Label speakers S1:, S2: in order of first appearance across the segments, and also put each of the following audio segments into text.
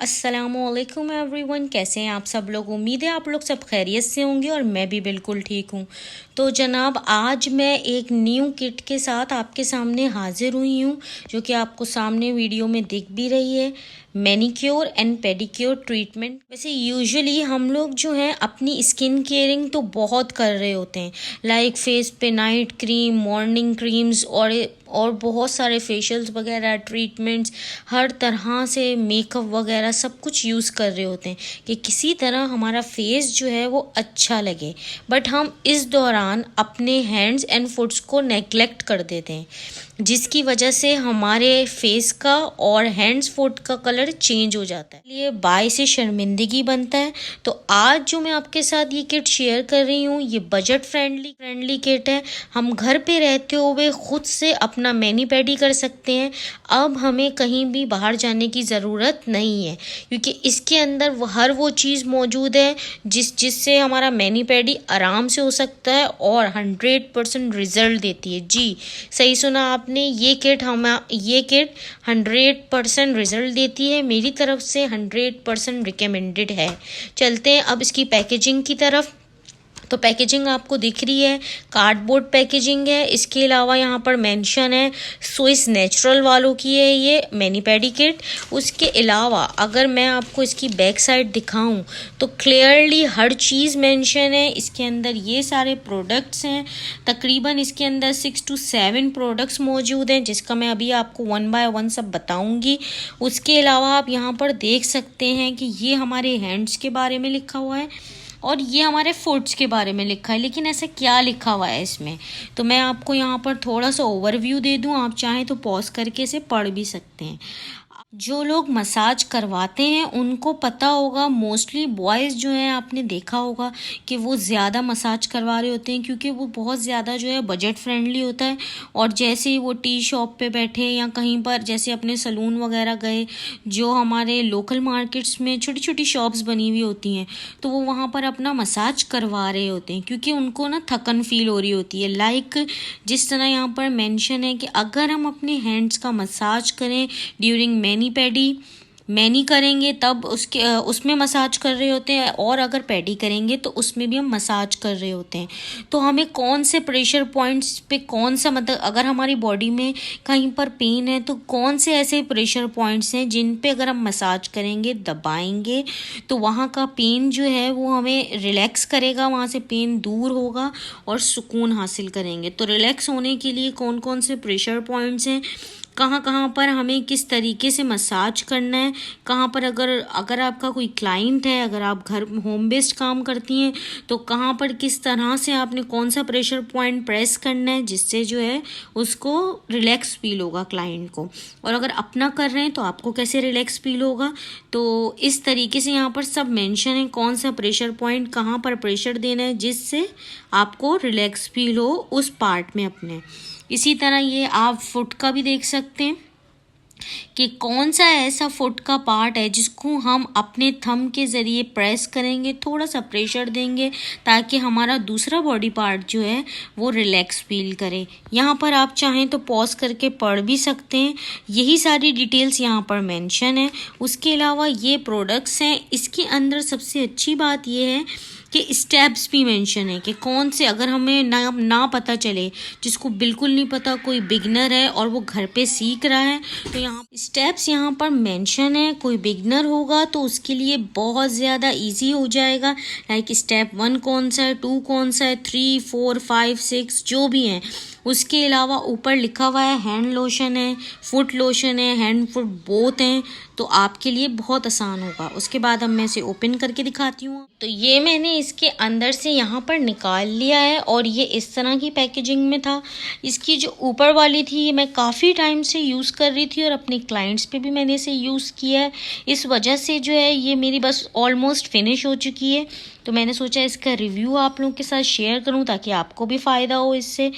S1: अस्सलामुअलैकुम एवरीवन, कैसे हैं आप सब लोग। उम्मीद है आप लोग सब खैरियत से होंगे और मैं भी बिल्कुल ठीक हूँ। तो जनाब, आज मैं एक न्यू किट के साथ आपके सामने हाजिर हुई हूँ, जो कि आपको सामने वीडियो में दिख भी रही है। Manicure and pedicure treatment. वैसे यूजुअली हम लोग जो हैं अपनी स्किन केयरिंग तो बहुत कर रहे होते हैं, लाइक फेस पे नाइट क्रीम, मॉर्निंग क्रीम्स और बहुत सारे फेशियल्स वगैरह, ट्रीटमेंट्स, हर तरह से मेकअप वगैरह सब कुछ यूज़ कर रहे होते हैं कि किसी तरह हमारा फेस जो है वो अच्छा लगे। बट हम इस दौरान अपने हैंड्स एंड फुट्स को नेग्लेक्ट कर देते हैं, जिसकी वजह से हमारे फेस का और हैंड्स फुट का कलर चेंज हो जाता है। ये बाय से शर्मिंदगी बनता है। तो आज जो मैं आपके साथ ये किट शेयर कर रही हूँ, ये बजट फ्रेंडली किट है। हम घर पे रहते हुए खुद से अपना मैनी पेडी कर सकते हैं। अब हमें कहीं भी बाहर जाने की ज़रूरत नहीं है, क्योंकि इसके अंदर हर वो चीज़ मौजूद है जिससे हमारा मैनी पेडी आराम से हो सकता है और 100% रिजल्ट देती है। जी, सही सुना आपने, ये किट 100% रिजल्ट देती है। मेरी तरफ से 100% रिकमेंडेड है। चलते हैं अब इसकी पैकेजिंग की तरफ। तो पैकेजिंग आपको दिख रही है, कार्डबोर्ड पैकेजिंग है। इसके अलावा यहाँ पर मेंशन है स्विस नेचुरल वालों की है ये मैनी पेडी किट। उसके अलावा अगर मैं आपको इसकी बैक साइड दिखाऊं तो क्लियरली हर चीज़ मेंशन है। इसके अंदर ये सारे प्रोडक्ट्स हैं, तकरीबन इसके अंदर 6 to 7 प्रोडक्ट्स मौजूद हैं, जिसका मैं अभी आपको 1 by 1 सब बताऊंगी। उसके अलावा आप यहाँ पर देख सकते हैं कि ये हमारे हैंड्स के बारे में लिखा हुआ है और ये हमारे फुट्स के बारे में लिखा है। लेकिन ऐसा क्या लिखा हुआ है इसमें, तो मैं आपको यहाँ पर थोड़ा सा ओवरव्यू दे दूँ। आप चाहें तो पॉज करके इसे पढ़ भी सकते हैं। जो लोग मसाज करवाते हैं उनको पता होगा, मोस्टली बॉयज़ जो हैं आपने देखा होगा कि वो ज़्यादा मसाज करवा रहे होते हैं, क्योंकि वो बहुत ज़्यादा जो है बजट फ्रेंडली होता है। और जैसे ही वो टी शॉप पे बैठे या कहीं पर जैसे अपने सलून वगैरह गए, जो हमारे लोकल मार्केट्स में छोटी छोटी शॉप्स बनी हुई होती हैं, तो वो वहाँ पर अपना मसाज करवा रहे होते हैं, क्योंकि उनको ना थकन फील हो रही होती है। लाइक जिस तरह यहाँ पर मेंशन है कि अगर हम अपने हैंड्स का मसाज करें ड्यूरिंग मैनी करेंगे तब उसमें मसाज कर रहे होते हैं, और अगर पेडी करेंगे तो उसमें भी हम मसाज कर रहे होते हैं। तो हमें कौन से प्रेशर पॉइंट्स पे कौन सा, मतलब अगर हमारी बॉडी में कहीं पर पेन है तो कौन से ऐसे प्रेशर पॉइंट्स हैं जिन पे अगर हम मसाज करेंगे, दबाएंगे, तो वहाँ का पेन जो है वो हमें रिलैक्स करेगा, वहाँ से पेन दूर होगा और सुकून हासिल करेंगे। तो रिलैक्स होने के लिए कौन कौन से प्रेशर पॉइंट्स हैं, कहाँ कहाँ पर हमें किस तरीके से मसाज करना है, कहाँ पर अगर आपका कोई क्लाइंट है, अगर आप घर होम बेस्ड काम करती हैं, तो कहाँ पर किस तरह से आपने कौन सा प्रेशर पॉइंट प्रेस करना है जिससे जो है उसको रिलैक्स फील होगा क्लाइंट को, और अगर अपना कर रहे हैं तो आपको कैसे रिलैक्स फील होगा। तो इस तरीके से यहाँ पर सब मेंशन है कौन सा प्रेशर पॉइंट कहाँ पर प्रेशर देना है जिससे आपको रिलैक्स फील हो उस पार्ट में अपने। इसी तरह ये आप फुट का भी देख सकते हैं कि कौन सा ऐसा फुट का पार्ट है जिसको हम अपने थंब के ज़रिए प्रेस करेंगे, थोड़ा सा प्रेशर देंगे ताकि हमारा दूसरा बॉडी पार्ट जो है वो रिलैक्स फील करे। यहाँ पर आप चाहें तो पॉज करके पढ़ भी सकते हैं, यही सारी डिटेल्स यहाँ पर मेंशन है। उसके अलावा ये प्रोडक्ट्स हैं, इसके अंदर सबसे अच्छी बात ये है कि स्टेप्स भी मेंशन है कि कौन से, अगर हमें ना पता चले, जिसको बिल्कुल नहीं पता, कोई बिगनर है और वो घर पे सीख रहा है, तो यहाँ स्टेप्स यहाँ पर मेंशन है। कोई बिगनर होगा तो उसके लिए बहुत ज़्यादा इजी हो जाएगा, लाइक स्टेप 1 कौन सा है, 2 कौन सा है, 3, 4, 5, 6 जो भी हैं। उसके अलावा ऊपर लिखा हुआ है हैंड लोशन है, फुट लोशन है, हैंड फुट बोथ हैं, तो आपके लिए बहुत आसान होगा। उसके बाद अब मैं इसे ओपन करके दिखाती हूँ। तो ये मैंने इसके अंदर से यहाँ पर निकाल लिया है और ये इस तरह की पैकेजिंग में था। इसकी जो ऊपर वाली थी ये मैं काफ़ी टाइम से यूज़ कर रही थी और अपने क्लाइंट्स पे भी मैंने इसे यूज़ किया है। इस वजह से जो है ये मेरी बस ऑलमोस्ट फिनिश हो चुकी है। तो मैंने सोचा इसका रिव्यू आप लोगों के साथ शेयर करूं ताकि आपको भी फ़ायदा हो इससे।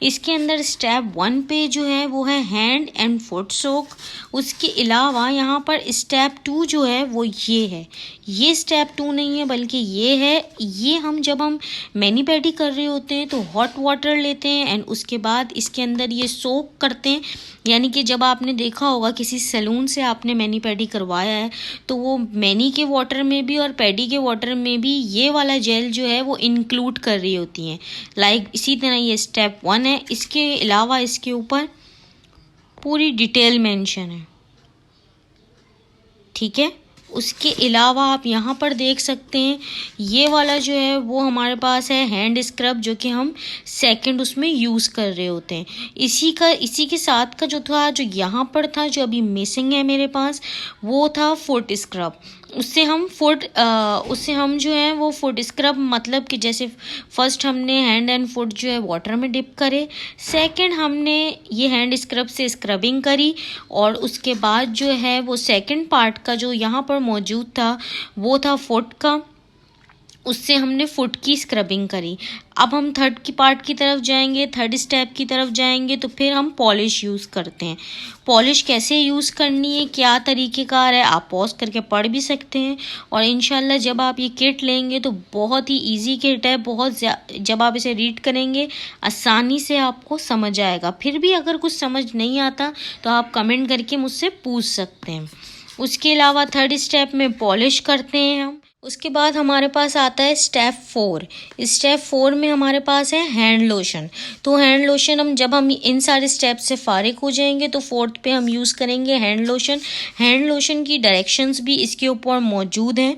S1: इसके अंदर स्टेप 1 पे जो है वो है हैंड एंड फुट सोक। उसके अलावा यहाँ पर स्टेप 2 जो है वो ये है, ये स्टेप 2 नहीं है बल्कि ये है। ये हम जब हम मैनी पेडी कर रहे होते हैं तो हॉट वाटर लेते हैं एंड उसके बाद इसके अंदर ये सोक करते हैं। यानी कि जब आपने देखा होगा किसी सैलून से आपने मैनी पेडी करवाया है तो वो मैनी के वाटर में भी और पेडी के वाटर में भी ये वाला जेल जो है वो इंक्लूड कर रही होती हैं। लाइक इसी तरह ये स्टेप 1 है। इसके अलावा इसके ऊपर पूरी डिटेल मेंशन है, ठीक है। उसके अलावा आप यहाँ पर देख सकते हैं ये वाला जो है वो हमारे पास है हैंड स्क्रब, जो कि हम सेकंड उसमें यूज़ कर रहे होते हैं। इसी के साथ का जो था, जो यहाँ पर था, जो अभी मिसिंग है मेरे पास, वो था फुट स्क्रब। उससे हम जो है वो फुट स्क्रब, मतलब कि जैसे फर्स्ट हमने हैंड एंड फुट जो है वाटर में डिप करे, सेकंड हमने ये हैंड स्क्रब से स्क्रबिंग करी और उसके बाद जो है वो सेकंड पार्ट का जो यहाँ पर मौजूद था वो था फुट का, उससे हमने फुट की स्क्रबिंग करी। अब हम थर्ड की पार्ट की तरफ जाएंगे, थर्ड स्टेप की तरफ जाएंगे तो फिर हम पॉलिश यूज़ करते हैं। पॉलिश कैसे यूज़ करनी है, क्या तरीक़ेकार है, आप पॉज करके पढ़ भी सकते हैं। और इंशाल्लाह जब आप ये किट लेंगे तो बहुत ही इजी किट है, जब आप इसे रीड करेंगे आसानी से आपको समझ आएगा। फिर भी अगर कुछ समझ नहीं आता तो आप कमेंट करके मुझसे पूछ सकते हैं। उसके अलावा थर्ड स्टेप में पॉलिश करते हैं हम। उसके बाद हमारे पास आता है स्टेप 4। स्टेप 4 में हमारे पास है हैंड लोशन। तो हैंड लोशन जब हम इन सारे स्टेप से फारिग हो जाएंगे तो 4th पे हम यूज़ करेंगे हैंड लोशन। हैंड लोशन की डायरेक्शंस भी इसके ऊपर मौजूद हैं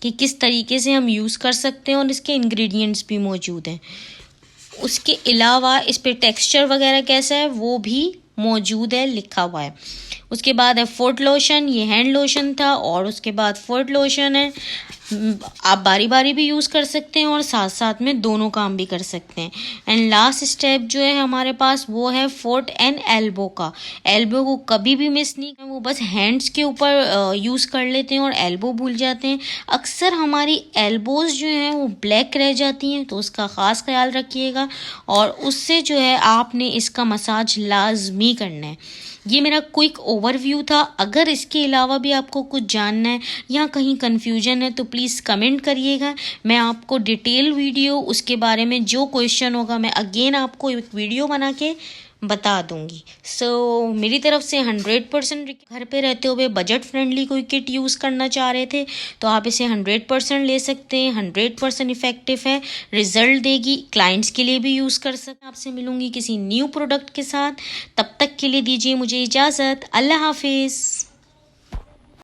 S1: कि किस तरीके से हम यूज़ कर सकते हैं और इसके इंग्रेडिएंट्स भी मौजूद हैं। उसके अलावा इस पर टेक्स्चर वगैरह कैसा है वो भी मौजूद है, लिखा हुआ है। उसके बाद है फुट लोशन, ये हैंड लोशन था और उसके बाद फुट लोशन है। आप बारी बारी भी यूज़ कर सकते हैं और साथ साथ में दोनों काम भी कर सकते हैं। एंड लास्ट स्टेप जो है हमारे पास वो है फुट एंड एल्बो का। एल्बो को कभी भी मिस नहीं, वो बस हैंड्स के ऊपर यूज़ कर लेते हैं और एल्बो भूल जाते हैं। अक्सर हमारी एल्बोज़ जो हैं वो ब्लैक रह जाती हैं, तो उसका ख़ास ख्याल रखिएगा और उससे जो है आपने इसका मसाज लाजमी करना है। ये मेरा क्विक ओवरव्यू था। अगर इसके अलावा भी आपको कुछ जानना है या कहीं कन्फ्यूजन है तो प्लीज़ कमेंट करिएगा। मैं आपको डिटेल वीडियो उसके बारे में जो क्वेश्चन होगा मैं अगेन आपको एक वीडियो बना के बता दूंगी। मेरी तरफ से 100% घर पे रहते हुए बजट फ्रेंडली कोई किट यूज़ करना चाह रहे थे तो आप इसे 100% ले सकते हैं। 100% इफ़ेक्टिव है, रिजल्ट देगी, क्लाइंट्स के लिए भी यूज़ कर सकते हैं। आपसे मिलूंगी किसी न्यू प्रोडक्ट के साथ, तब तक के लिए दीजिए मुझे इजाज़त। अल्लाह हाफिज़।